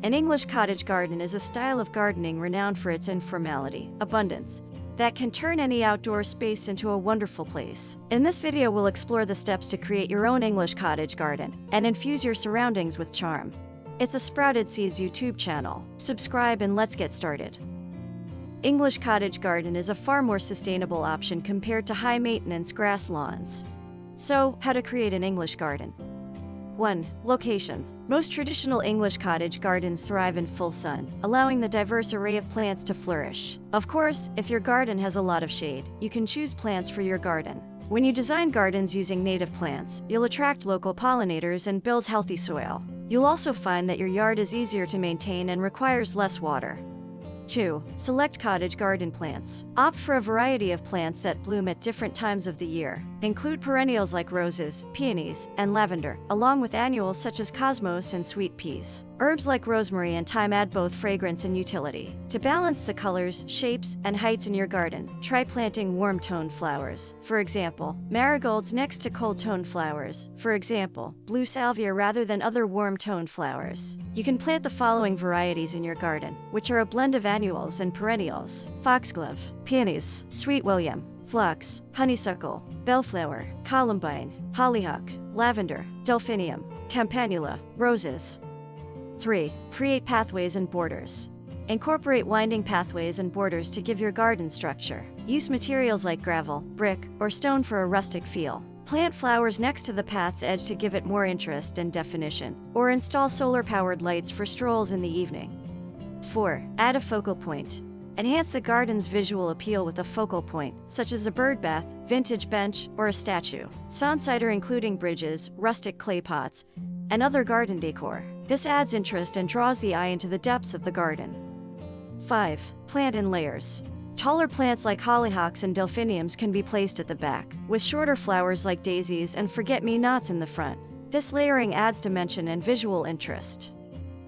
An English cottage garden is a style of gardening renowned for its informality, abundance, that can turn any outdoor space into a wonderful place. In this video, we'll explore the steps to create your own English cottage garden and infuse your surroundings with charm. It's a Sprouted Seeds YouTube channel. Subscribe and let's get started. English cottage garden is a far more sustainable option compared to high-maintenance grass lawns. So, how to create an English garden? 1. Location. Most traditional English cottage gardens thrive in full sun, allowing the diverse array of plants to flourish. Of course, if your garden has a lot of shade, you can choose plants for your garden. When you design gardens using native plants, you'll attract local pollinators and build healthy soil. You'll also find that your yard is easier to maintain and requires less water. 2. Select cottage garden plants. Opt for a variety of plants that bloom at different times of the year. Include perennials like roses, peonies, and lavender, along with annuals such as cosmos and sweet peas. Herbs like rosemary and thyme add both fragrance and utility. To balance the colors, shapes, and heights in your garden, try planting warm-toned flowers. For example, marigolds next to cold-toned flowers. For example, blue salvia rather than other warm-toned flowers. You can plant the following varieties in your garden, which are a blend of annuals and perennials: foxglove, peonies, sweet william, phlox, honeysuckle, bellflower, columbine, hollyhock, lavender, delphinium, campanula, roses. 3. Create pathways and borders. Incorporate winding pathways and borders to give your garden structure. Use materials like gravel, brick, or stone for a rustic feel. Plant flowers next to the path's edge to give it more interest and definition, or install solar-powered lights for strolls in the evening. 4. Add a focal point. Enhance the garden's visual appeal with a focal point, such as a bird bath, vintage bench, or a statue. Cider including bridges, rustic clay pots, and other garden decor. This adds interest and draws the eye into the depths of the garden. 5. Plant in layers. Taller plants like hollyhocks and delphiniums can be placed at the back, with shorter flowers like daisies and forget-me-nots in the front. This layering adds dimension and visual interest.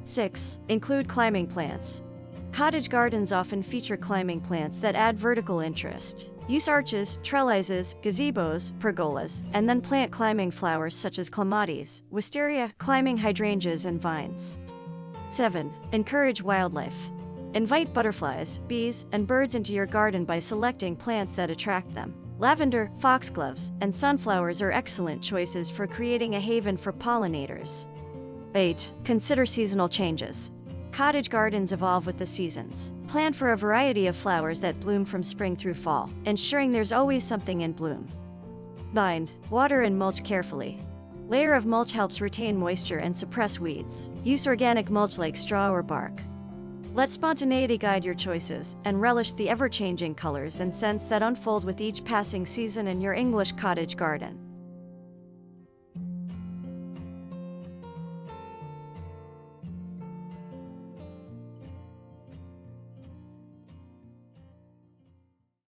6. Include climbing plants. Cottage gardens often feature climbing plants that add vertical interest. Use arches, trellises, gazebos, pergolas, and then plant climbing flowers such as clematis, wisteria, climbing hydrangeas, and vines. 7. Encourage wildlife. Invite butterflies, bees, and birds into your garden by selecting plants that attract them. Lavender, foxgloves, and sunflowers are excellent choices for creating a haven for pollinators. 8. Consider seasonal changes. Cottage gardens evolve with the seasons. Plan for a variety of flowers that bloom from spring through fall, ensuring there's always something in bloom. 9. Water and mulch carefully. Layer of mulch helps retain moisture and suppress weeds. Use organic mulch like straw or bark. Let spontaneity guide your choices, and relish the ever-changing colors and scents that unfold with each passing season in your English cottage garden.